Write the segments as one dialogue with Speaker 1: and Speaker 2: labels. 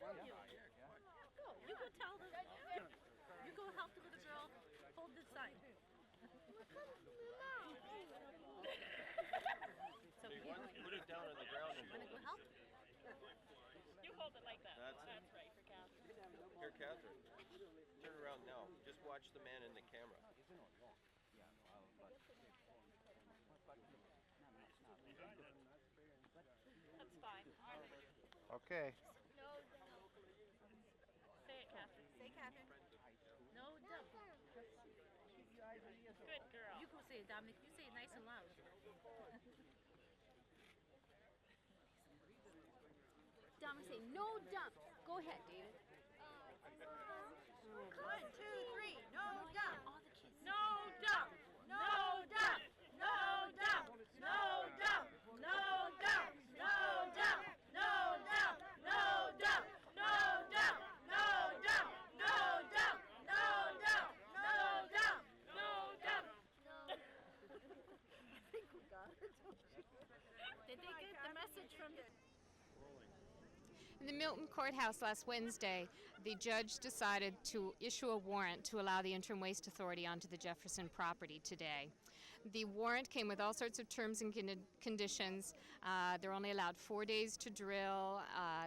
Speaker 1: show you. Go. You go tell them. You go help the little girl hold the sign. So
Speaker 2: put it down on the ground and
Speaker 1: go help.
Speaker 3: You hold it like that.
Speaker 2: That's
Speaker 3: right for Catherine.
Speaker 2: Here, Catherine. Turn around now. Just watch the man in the camera.
Speaker 3: That's fine.
Speaker 4: Okay.
Speaker 3: Say it, Catherine.
Speaker 1: Say, Catherine. No dump.
Speaker 3: Good girl.
Speaker 1: You go say it, Dominic. You say it nice and loud.
Speaker 5: Dominic, say no dump. Go ahead, David.
Speaker 1: 1, 2, 3. No dump.
Speaker 5: All the kids.
Speaker 1: No dump. No dump. No dump. No dump. No dump. No dump. No dump. No dump. No dump. No dump. No dump. No dump. No dump. No dump. I think we got it. Did they get the message from the...
Speaker 6: In the Milton Courthouse last Wednesday, the judge decided to issue a warrant to allow the Interim Waste Authority onto the Jefferson property today. The warrant came with all sorts of terms and conditions. They're only allowed 4 days to drill.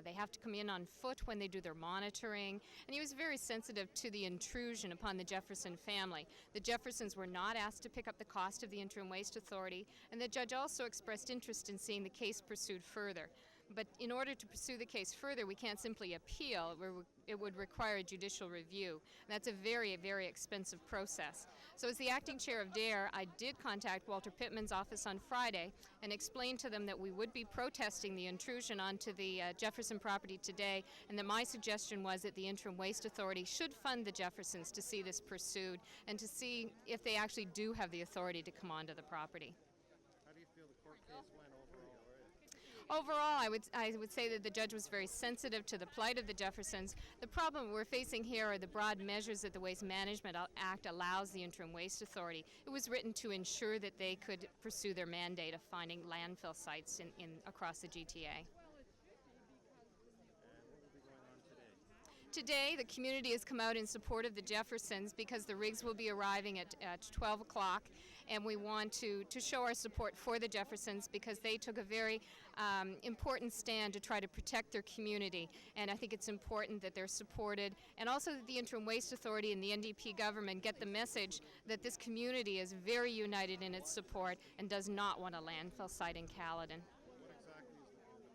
Speaker 6: They have to come in on foot when they do their monitoring. And he was very sensitive to the intrusion upon the Jefferson family. The Jeffersons were not asked to pick up the cost of the Interim Waste Authority, and the judge also expressed interest in seeing the case pursued further. But in order to pursue the case further, we can't simply appeal. It would require a judicial review. And that's a very, very expensive process. So as the acting chair of DARE, I did contact Walter Pittman's office on Friday and explain to them that we would be protesting the intrusion onto the Jefferson property today, and that my suggestion was that the Interim Waste Authority should fund the Jeffersons to see this pursued and to see if they actually do have the authority to come onto the property.
Speaker 4: How do you feel the court case went overall?
Speaker 6: Overall, I would say that the judge was very sensitive to the plight of the Jeffersons. The problem we're facing here are the broad measures that the Waste Management Act allows the Interim Waste Authority. It was written to ensure that they could pursue their mandate of finding landfill sites across the GTA. Today, the community has come out in support of the Jeffersons because the rigs will be arriving at 12 o'clock, and we want to show our support for the Jeffersons because they took a very important stand to try to protect their community, and I think it's important that they're supported, and also that the Interim Waste Authority and the NDP government get the message that this community is very united in its support and does not want a landfill site in Caledon.
Speaker 4: What exactly is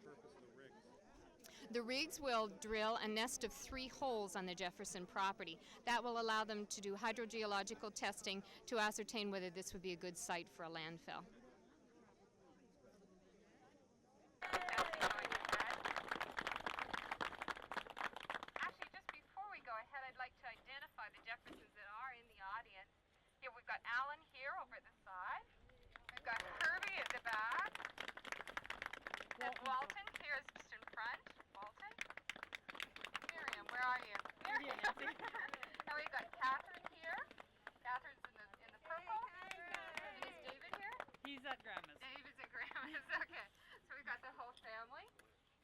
Speaker 4: the purpose of the rigs?
Speaker 6: The rigs will drill a nest of 3 holes on the Jefferson property. That will allow them to do hydrogeological testing to ascertain whether this would be a good site for a landfill.
Speaker 7: Actually, just before we go ahead, I'd like to identify the Jeffersons that are in the audience. Here we've got Alan here over at the side. We've got Herbie at the back. And Bolton here is just in front. Bolton. Miriam, where are you? Miriam. And we've got Catherine here. Catherine's in the purple. And is David here?
Speaker 3: He's at Grandma's.
Speaker 7: David's at Grandma's. Okay. So we've got the whole family.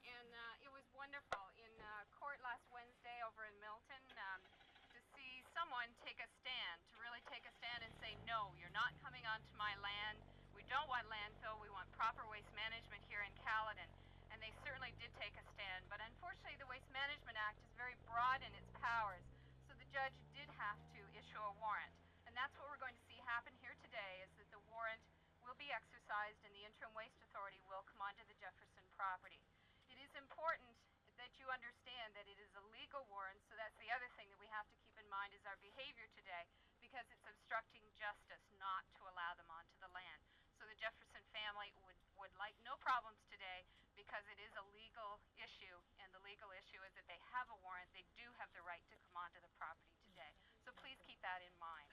Speaker 7: And it was wonderful in court last Wednesday over in Milton to see someone take a stand, to really take a stand and say, no, you're not coming onto my land. We don't want landfill. We want proper waste management here in Caledon. And they certainly did take a stand. But unfortunately, the Waste Management Act is very broad in its powers. So the judge did have to issue a warrant. And that's what we're going to see happen here today, is that the warrant will be exercised and the Interim Waste Authority will come onto the Jefferson property. It is important that you understand that it is a legal warrant, so that's the other thing that we have to keep in mind is our behavior today, because it's obstructing justice not to allow them onto the land. So the Jefferson family would like no problems today because it is a legal issue, and the legal issue is that they have a warrant, they do have the right to come onto the property today. So please keep that in mind.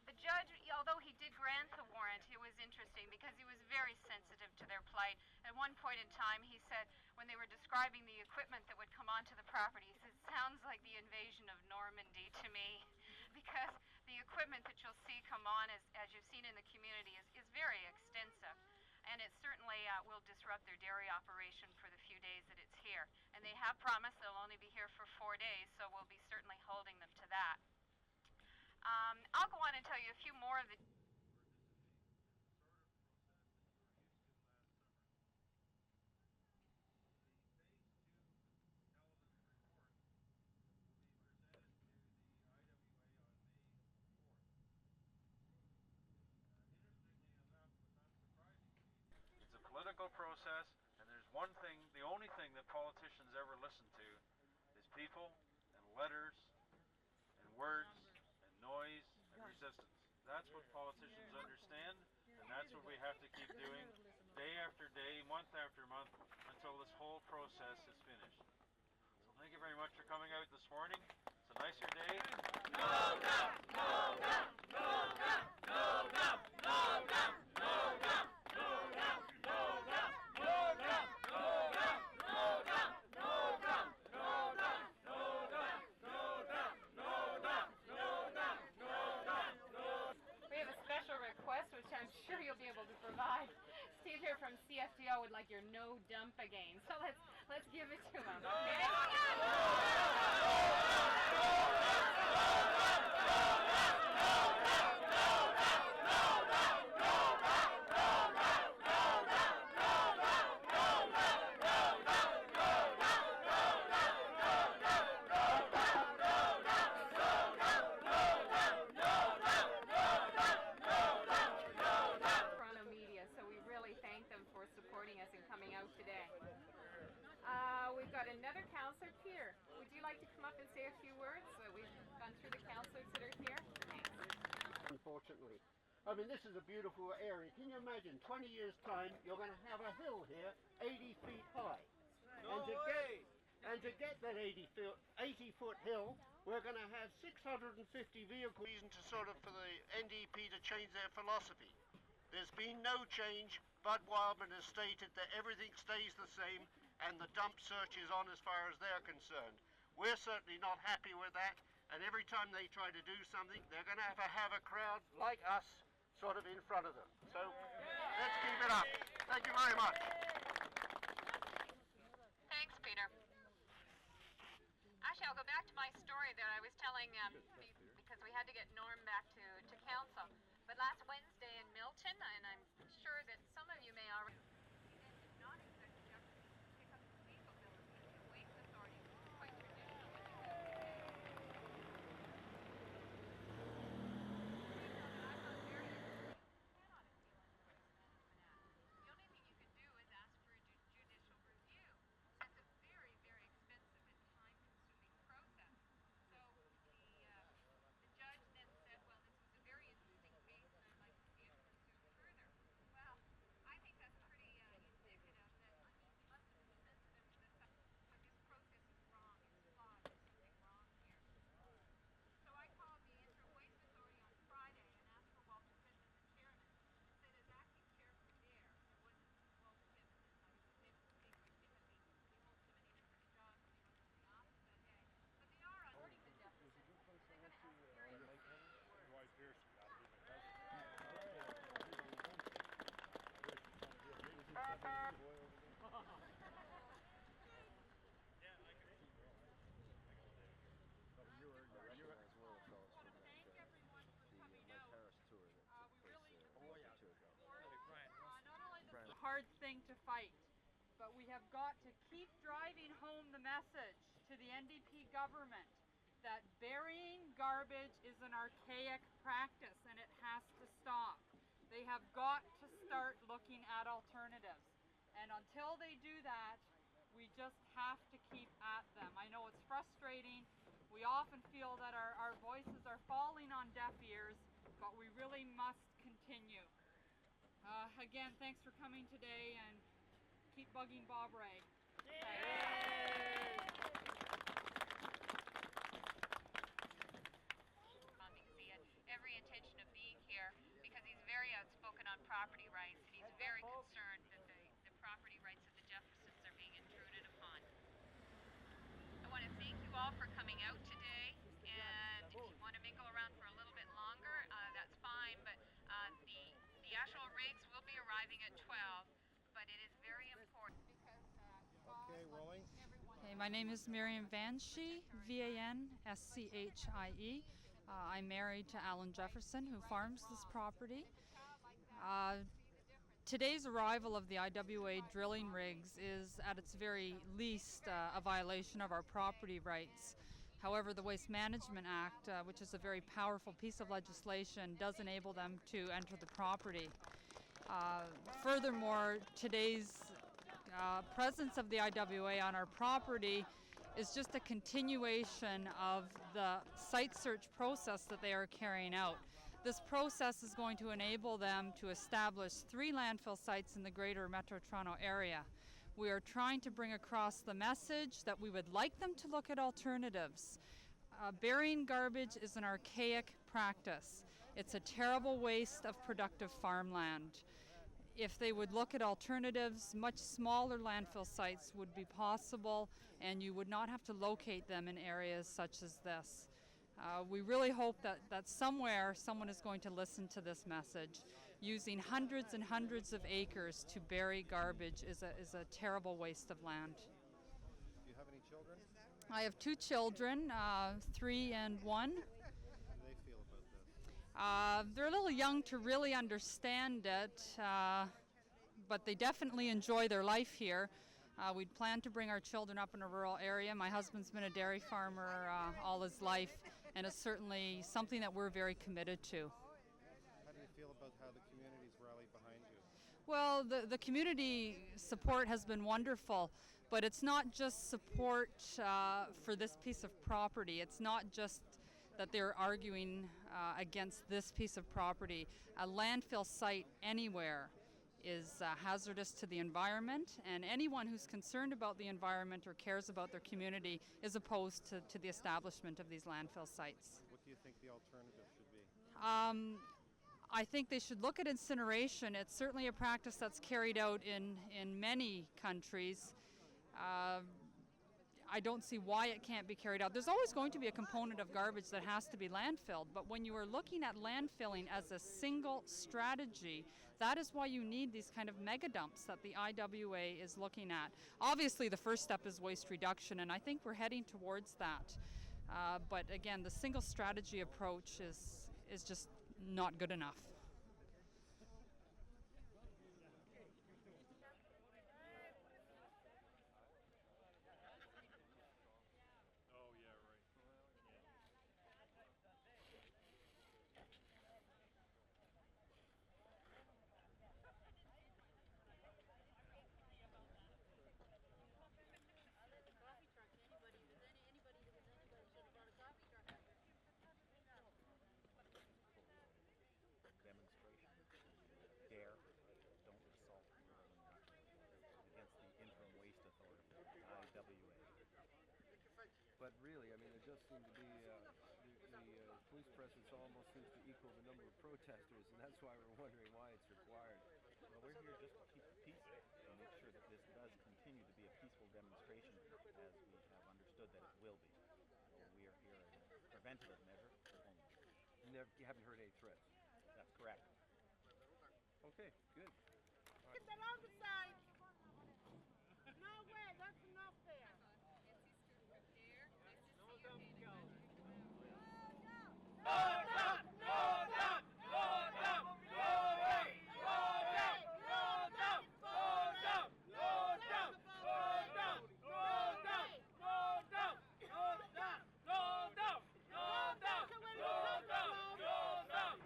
Speaker 7: The judge, although he did grant the warrant, it was interesting because he was very sensitive to their plight. At one point in time, he said, when they were describing the equipment that would come onto the property, he said, it sounds like the invasion of Normandy to me, because the equipment that you'll see come on, as you've seen in the community, is very extensive. And it certainly will disrupt interrupt their dairy operation for the few days that it's here. And they have promised they'll only be here for 4 days, so we'll be certainly holding them to that. I'll go on and tell you a few more of the
Speaker 8: It's a political process, and there's one thing, the only thing that politicians ever listen to is people and letters and words and noise and resistance. That's what politicians understand, and that's what we have to keep doing day after day, month after month, until this whole process is finished. So thank you very much for coming out this morning. It's a nicer day.
Speaker 1: No dump! No dump! No dump! No dump! No dump! No dump! No dump! No dump! No dump! No dump! No dump! No dump! No dump! No dump! No dump! No dump! No dump! No dump! No dump!
Speaker 7: We have a special request, which I'm sure you'll be able to provide. Steve here from CFDO would like your no dump again, so let's give it to him. Okay? Today. We've got another councillor, Peter. Would you like to come up and say a few words? We've gone through the councillors that are here. Thanks.
Speaker 9: Unfortunately. I mean, this is a beautiful area. Can you imagine, 20 years' time, you're going to have a hill here 80 feet high. And to get that 80-foot hill, we're going to have 650 vehicles.
Speaker 10: Reason to sort of for the NDP to change their philosophy. There's been no change. Bud Wildman has stated that everything stays the same and the dump search is on as far as they're concerned. We're certainly not happy with that, and every time they try to do something, they're going to have a crowd like us sort of in front of them. So let's keep it up. Thank you very much.
Speaker 7: Thanks, Peter. Actually, I'll go back to my story that I was telling because we had to get Norm back to council. But last Wednesday in Milton, and I'm sure that some of you may already not expect Jefferson to pick up the diesel bill of the Interim Waste Authority. It's quite traditional when you go to I'm not very interested. You cannot appeal on the Waste Management Act. The only thing you can do is ask for a judicial review. That's a very, very expensive and time-consuming process. So the judge then said, well, this was a very interesting case and I'd like to see it pursued further. Well, I think that's pretty indicative that he must have been sensitive to the fact that this process is wrong, it's flawed, there's something wrong here. So I called the Interim Waste Authority on Friday and asked for Walter Pittman, the chairman, and said as acting chairman there wasn't Walter Pittman, and I was able to speak with Timothy. He holds so many different jobs and he wasn't in the office that day. But they are awarding the deficit. They're going to ask Gary to
Speaker 11: hard thing to fight, but we have got to keep driving home the message to the NDP government that burying garbage is an archaic practice and it has to stop. They have got to start looking at alternatives, and until they do that, we just have to keep at them. I know it's frustrating. We often feel that our voices are falling on deaf ears, but we really must continue. Again, thanks for coming today, and keep bugging Bob Rae.
Speaker 7: He had every intention of being here because he's very outspoken on property rights, and he's very concerned that the property rights of the Jeffersons are being intruded upon. I want to thank you all for coming out today, and if you want to mingle around for a little bit longer, that's fine, but the actual rigs will be arriving at 12, but it is very important
Speaker 4: Okay, rolling.
Speaker 11: Okay, my name is Miriam Vanschie, V-A-N-S-C-H-I-E. I'm married to Alan Jefferson, who farms this property. Today's arrival of the IWA drilling rigs is, at its very least, a violation of our property rights. However, the Waste Management Act, which is a very powerful piece of legislation, does enable them to enter the property. Furthermore, today's presence of the IWA on our property is just a continuation of the site search process that they are carrying out. This process is going to enable them to establish 3 landfill sites in the greater Metro Toronto area. We are trying to bring across the message that we would like them to look at alternatives. Burying garbage is an archaic practice. It's a terrible waste of productive farmland. If they would look at alternatives, much smaller landfill sites would be possible, and you would not have to locate them in areas such as this. We really hope that somewhere someone is going to listen to this message. Using hundreds and hundreds of acres to bury garbage is a terrible waste of land.
Speaker 4: Do you have any children?
Speaker 11: I have 2 children, 3 and 1.
Speaker 4: How do they feel about this?
Speaker 11: They're a little young to really understand it, but they definitely enjoy their life here. We'd planned to bring our children up in a rural area. My husband's been a dairy farmer all his life, and it's certainly something that we're very committed to.
Speaker 4: How do you feel about how the community's rallied behind you?
Speaker 11: Well, the community support has been wonderful, but it's not just support for this piece of property. It's not just that they're arguing against this piece of property. A landfill site anywhere is hazardous to the environment, and anyone who's concerned about the environment or cares about their community is opposed to the establishment of these landfill sites.
Speaker 4: What do you think the alternative should be?
Speaker 11: I think they should look at incineration. It's certainly a practice that's carried out in many countries. I don't see why it can't be carried out. There's always going to be a component of garbage that has to be landfilled, but when you are looking at landfilling as a single strategy, that is why you need these kind of megadumps that the IWA is looking at. Obviously, the first step is waste reduction, and I think we're heading towards that. But again, the single strategy approach is just not good enough.
Speaker 2: But really, I mean, it does seem to be the police presence almost seems to equal the number of protesters, and that's why we're wondering why it's required.
Speaker 12: Well, we're here just to keep the peace and make sure that this does continue to be a peaceful demonstration, as we have understood that it will be. So we are here as a preventative measure only.
Speaker 2: You haven't heard any threats?
Speaker 12: That's correct.
Speaker 2: Okay, good.
Speaker 1: Get that on the side. No way, that's enough there. No dump! No dump! No dump! No way! No way! No dump! No dump! No dump! No dump! No dump! No dump! No dump! No dump! No dump! No dump! No dump!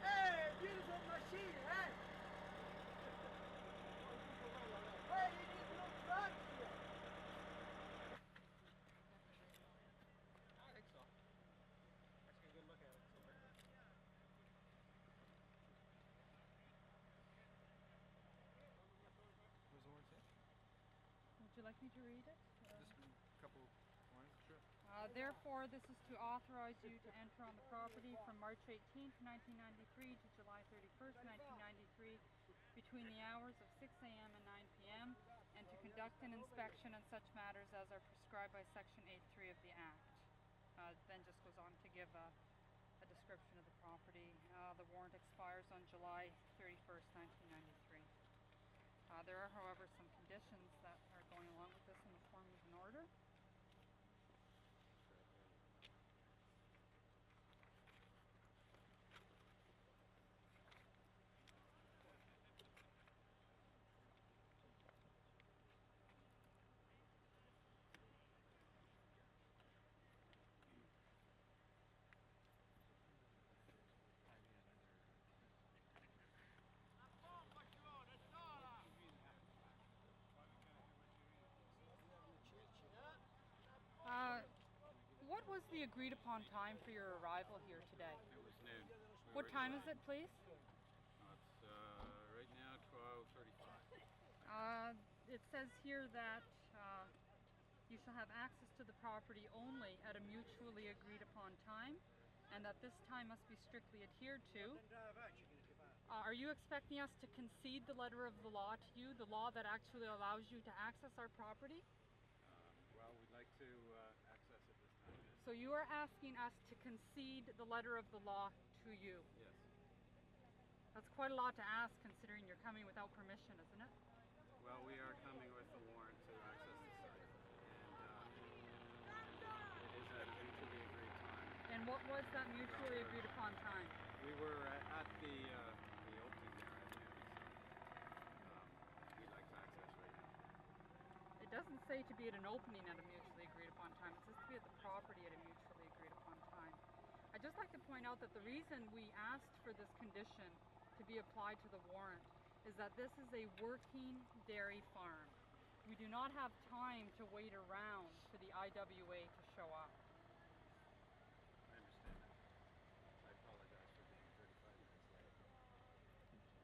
Speaker 1: Hey, beautiful machine, huh? Hey, you need no drugs here.
Speaker 2: I think so. Let's get a good look at it. What does the word say?
Speaker 11: Would you like me to read it?
Speaker 2: Just
Speaker 4: couple lines? Sure.
Speaker 11: Therefore, this is to authorize you to enter on the property from March 18th, 1993 to July 31st, 1993, between the hours of 6 a.m. and 9 p.m., and to conduct an inspection on such matters as are prescribed by Section 8.3 of the Act. Then just goes on to give a description of the property. The warrant expires on July 31st, 1993. There are, however, some conditions that are going along with this in the form of an order. What was the agreed upon time for your arrival here today?
Speaker 13: It was noon.
Speaker 11: What time is it, please?
Speaker 13: It's right now 12:35.
Speaker 11: It says here that you shall have access to the property only at a mutually agreed upon time, and that this time must be strictly adhered to. Are you expecting us to concede the letter of the law to you, the law that actually allows you to access our property?
Speaker 13: Well, we'd like to access it this time. Yes.
Speaker 11: So you are asking us to concede the letter of the law to you?
Speaker 13: Yes.
Speaker 11: That's quite a lot to ask, considering you're coming without permission, isn't it?
Speaker 13: Well, we are coming with a warrant to access the site, and it is at a mutually agreed time.
Speaker 11: And what was that mutually agreed upon time?
Speaker 13: We were at the opening there at noon, so we'd like to access right now.
Speaker 11: It doesn't say to be at an opening at a mutually agreed upon time. It says to be at the property at a mutually agreed upon time. I'd just like to point out that the reason we asked for this condition to be applied to the warrant is that this is a working dairy farm. We do not have time to wait around for the IWA to show up.
Speaker 13: I understand that. I apologize for being 35 minutes late.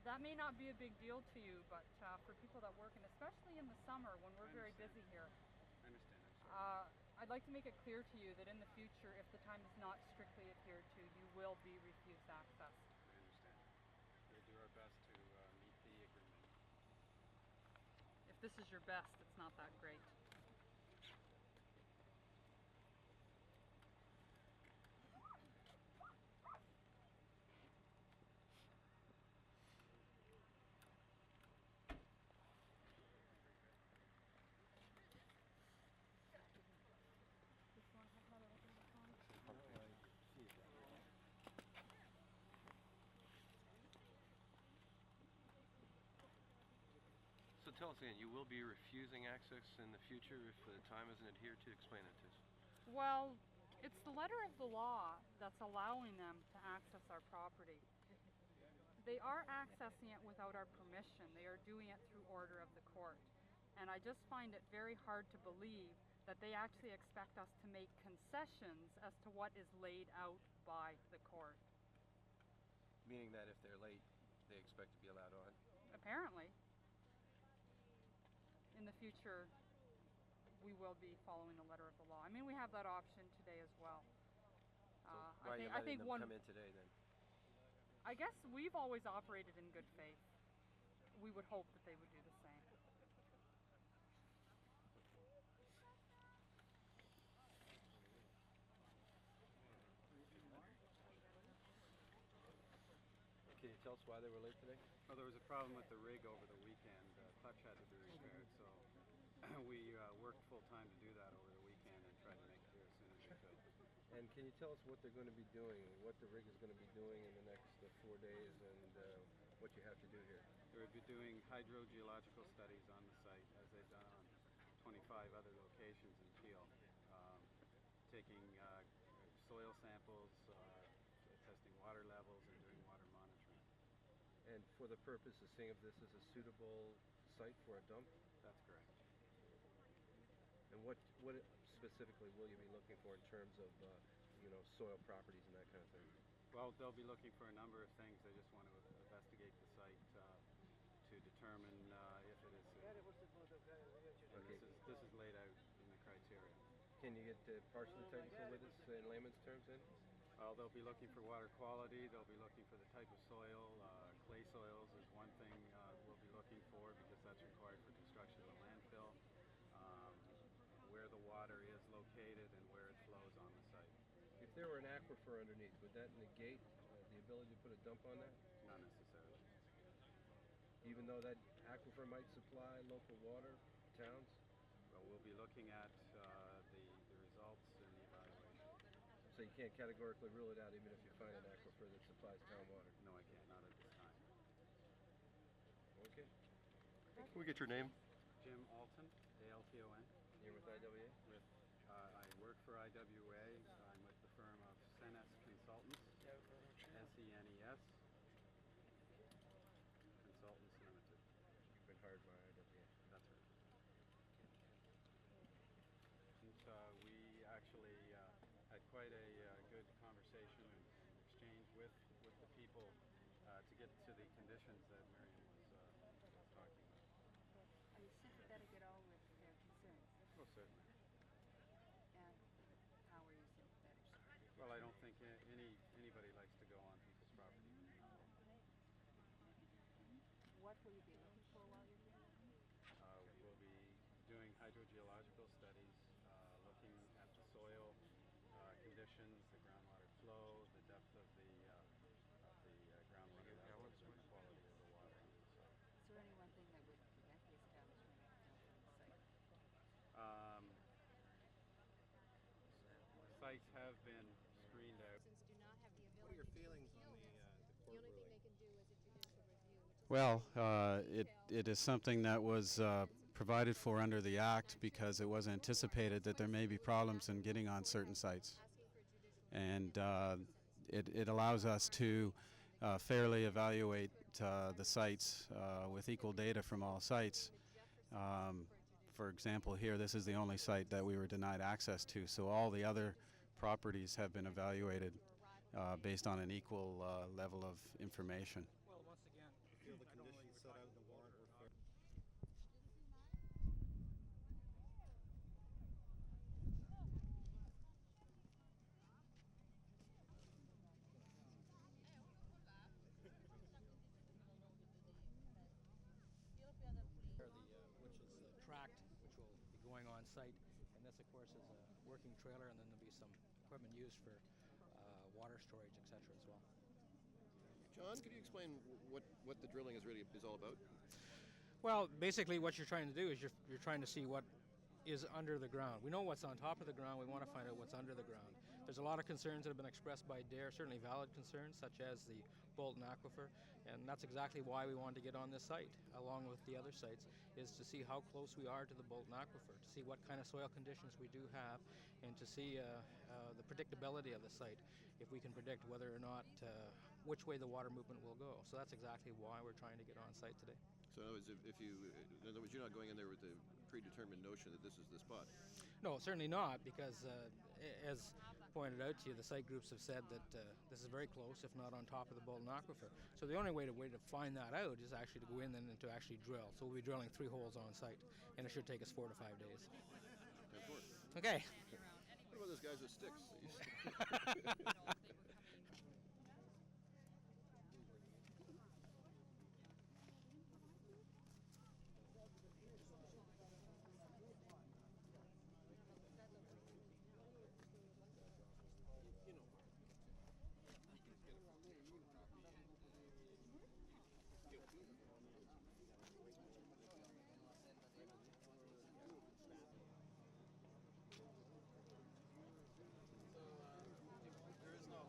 Speaker 11: That may not be a big deal to you, but for people that work, and especially in the summer when we're very busy here,
Speaker 13: I understand. I'm sorry.
Speaker 11: I'd like to make it clear to you that in the future, if the time is not strictly adhered to, you will be refused access.
Speaker 13: I understand. We'll do our best to meet the agreement.
Speaker 11: If this is your best, it's not that great.
Speaker 2: So tell us again, you will be refusing access in the future if the time isn't adhered to? Explain it to us.
Speaker 11: Well, it's the letter of the law that's allowing them to access our property. They are accessing it without our permission. They are doing it through order of the court. And I just find it very hard to believe that they actually expect us to make concessions as to what is laid out by the court.
Speaker 2: Meaning that if they're late, they expect to be allowed on?
Speaker 11: Apparently. In the future, we will be following the letter of the law. I mean, we have that option today as well.
Speaker 2: So why are you letting them come in today then?
Speaker 11: I guess we've always operated in good faith. We would hope that they would do the same.
Speaker 2: Can you tell us why they were late today?
Speaker 13: Well, there was a problem with the rig over the weekend. Clutch had to be repaired, so we worked full time to do that over the weekend and tried to make it here as soon as we could.
Speaker 2: And can you tell us what they're going to be doing, what the rig is going to be doing in the next 4 days, and what you have to do here?
Speaker 13: We'll be doing hydrogeological studies on the site, as they've done on 25 other locations in Peel, taking soil samples, testing water levels, and doing water monitoring.
Speaker 2: And for the purpose of seeing if this is a suitable site for a dump?
Speaker 13: That's correct.
Speaker 2: And what specifically will you be looking for in terms of soil properties and that kind of thing?
Speaker 13: Well, they'll be looking for a number of things. They just want to investigate the site to determine if it is suitable. And this is laid out in the criteria.
Speaker 2: Can you get partially technical with us in layman's terms then?
Speaker 13: They'll be looking for water quality, they'll be looking for the type of soil. Clay soils is one thing we'll be looking for because that's required for construction of the landfill. Where the water is located and where it flows on the site.
Speaker 2: If there were an aquifer underneath, would that negate the ability to put a dump on that?
Speaker 13: Not necessarily.
Speaker 2: Even though that aquifer might supply local water, towns?
Speaker 13: Well, we'll be looking at the results and the evaluation.
Speaker 2: So you can't categorically rule it out even if you find an aquifer that supplies town water?
Speaker 13: No, I can't, not at this time.
Speaker 2: Okay.
Speaker 14: Can we get your name?
Speaker 13: Jim Alton, A-L-T-O-N.
Speaker 2: You're with IWA?
Speaker 13: I work for IWA. I'm with the firm of Senes Consultants, S-E-N-E-S, Consultants Limited.
Speaker 2: You've been hired by IWA?
Speaker 13: That's right. And we actually had quite a good conversation and exchange with the people to get to the conditions that Marion was talking about.
Speaker 15: Are you sympathetic at all with their concerns?
Speaker 13: Oh, certainly.
Speaker 15: And how are you sympathetic?
Speaker 13: Well, I don't think anybody likes to go on people's property.
Speaker 15: What will you be looking for while you're here?
Speaker 13: We'll be doing hydrogeological studies, looking at the soil conditions, the groundwater flow, the depth of the groundwater levels, and the quality of the water on the site.
Speaker 15: Is there any one thing that would prevent the establishment of a dump on the site?
Speaker 13: Sites have been screened out.
Speaker 4: What are your feelings on the court ruling?
Speaker 13: Well, it is something that was provided for under the Act because it was anticipated that there may be problems in getting on certain sites. And it allows us to fairly evaluate the sites with equal data from all sites. For example, here, this is the only site that we were denied access to, so all the other properties have been evaluated based on an equal level of information.
Speaker 4: Well, once again, I feel the conditions set out in the warrant were fair.
Speaker 16: Which is tracked, which will be going on site, and this, of course, is a working trailer, and then there'll be some equipment used for water storage, etc. as well.
Speaker 14: John, could you explain what the drilling is all about?
Speaker 16: Well, basically, what you're trying to do is you're trying to see what is under the ground. We know what's on top of the ground. We want to find out what's under the ground. There's a lot of concerns that have been expressed by DARE, certainly valid concerns, such as the Bolton aquifer, and that's exactly why we wanted to get on this site, along with the other sites, is to see how close we are to the Bolton aquifer, to see what kind of soil conditions we do have, and to see the predictability of the site, if we can predict whether or not which way the water movement will go. So that's exactly why we're trying to get on site today.
Speaker 14: So in other words, you're not going in there with the predetermined notion that this is the spot?
Speaker 16: No, certainly not, because as pointed out to you, the site groups have said that this is very close, if not on top of the Bolton aquifer. So the only way to find that out is actually to go in and to actually drill. So we'll be drilling 3 holes on site, and it should take us 4 to 5 days. Okay.
Speaker 14: What about those guys with sticks?
Speaker 4: There is no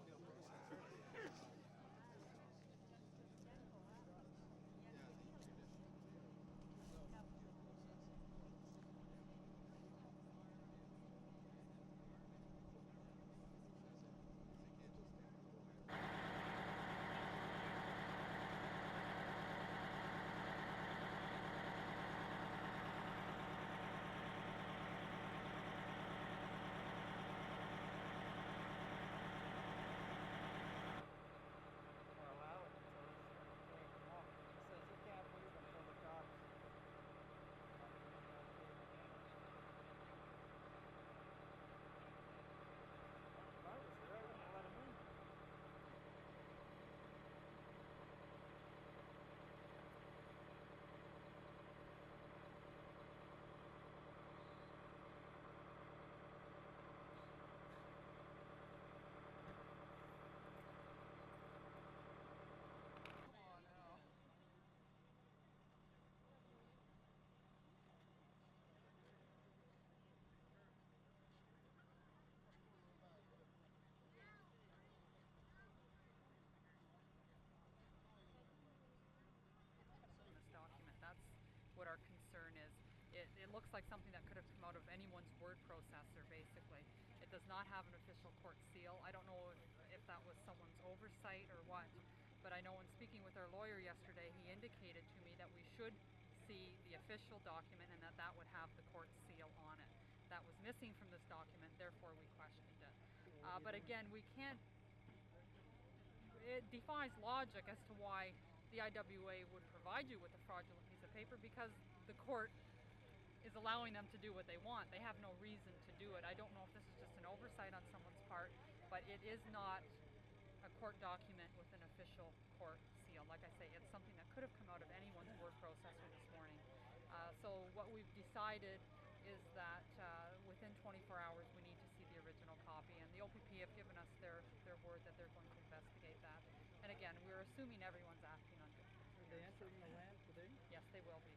Speaker 11: looks like something that could have come out of anyone's word processor, basically. It does not have an official court seal. I don't know if that was someone's oversight or what, but I know in speaking with our lawyer yesterday, he indicated to me that we should see the official document and that would have the court seal on it. That was missing from this document, therefore we questioned it. But again, we can't, it defies logic as to why the IWA would provide you with a fraudulent piece of paper, because the court is allowing them to do what they want. They have no reason to do it. I don't know if this is just an oversight on someone's part, but it is not a court document with an official court seal. Like I say, it's something that could have come out of anyone's word processor this morning. So what we've decided is that within 24 hours we need to see the original copy, and the OPP have given us their word that they're going to investigate that. And again, we're assuming everyone's acting under.
Speaker 17: Are they entering the land today?
Speaker 11: Yes, they will be.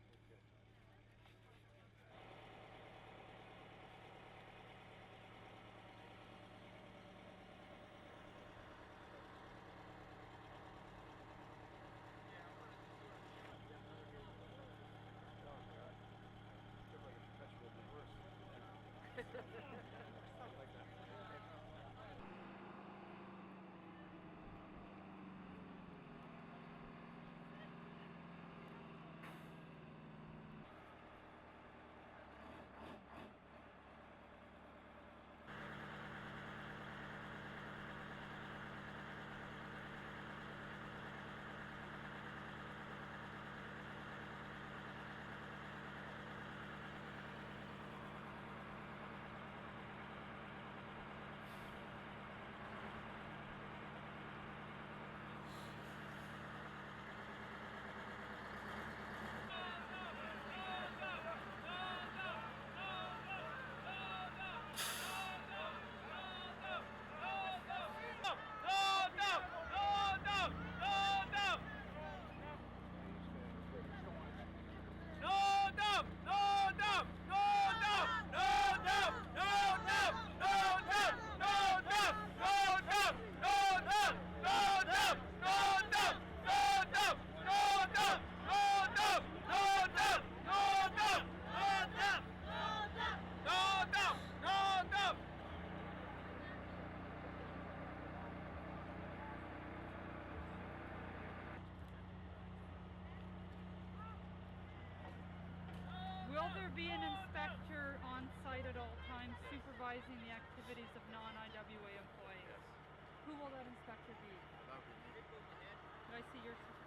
Speaker 11: Will there be an inspector on site at all times supervising the activities of non-IWA employees? Who will that inspector be? Did I see your certificate?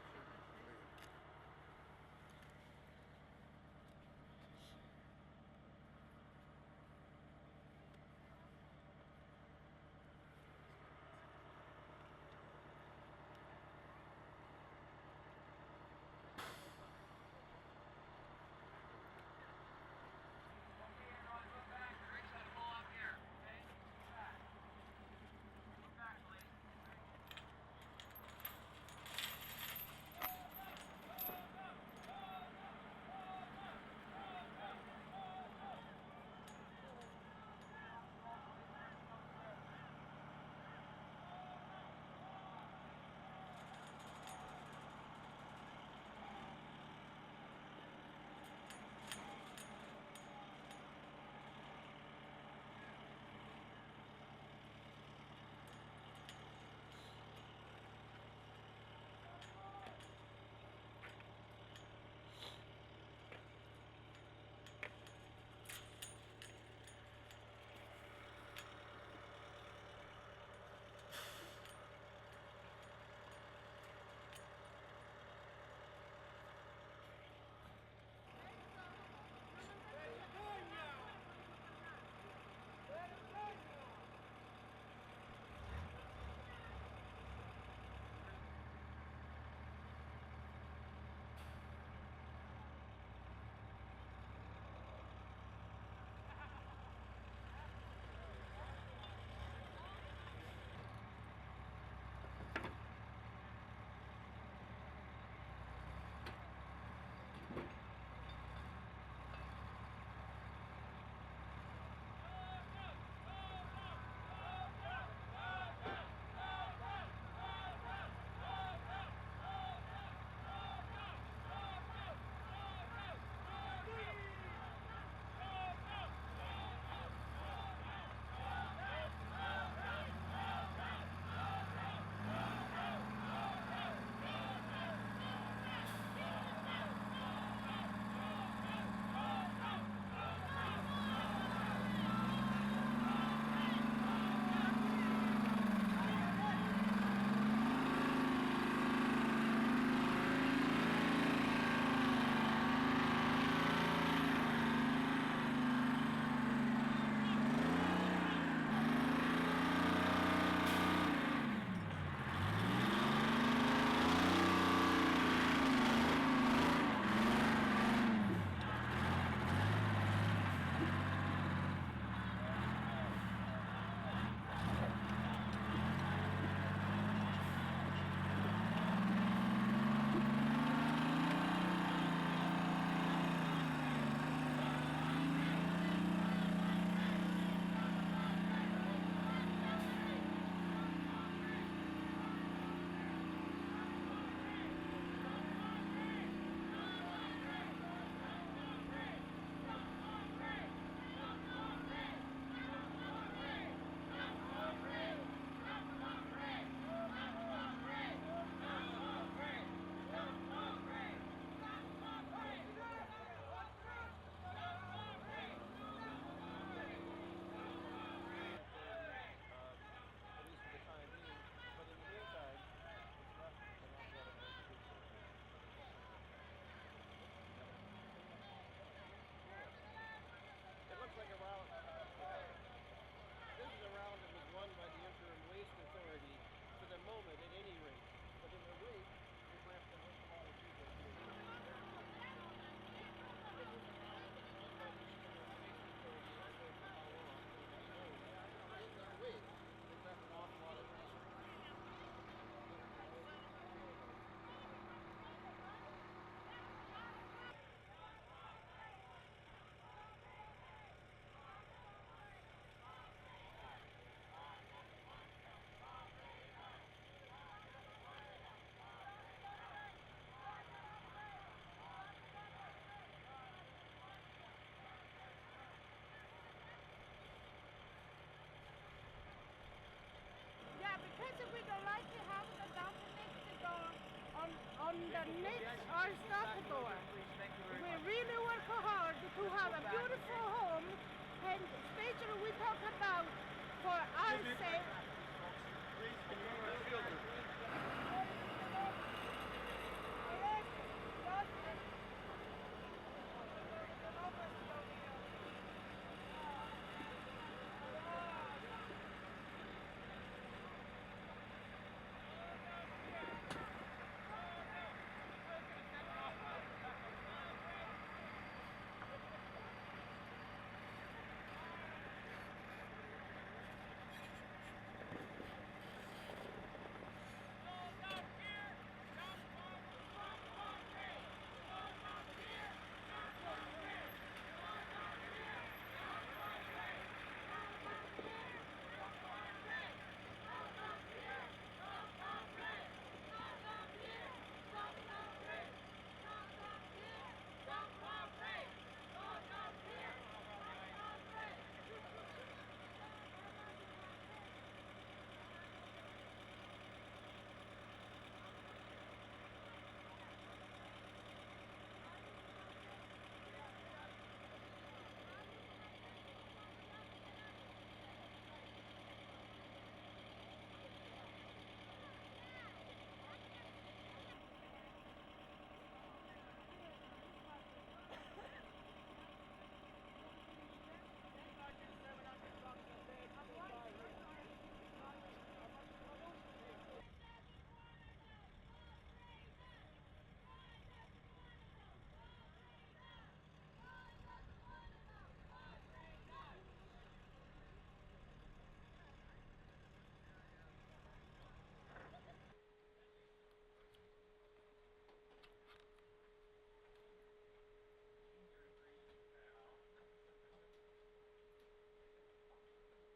Speaker 1: say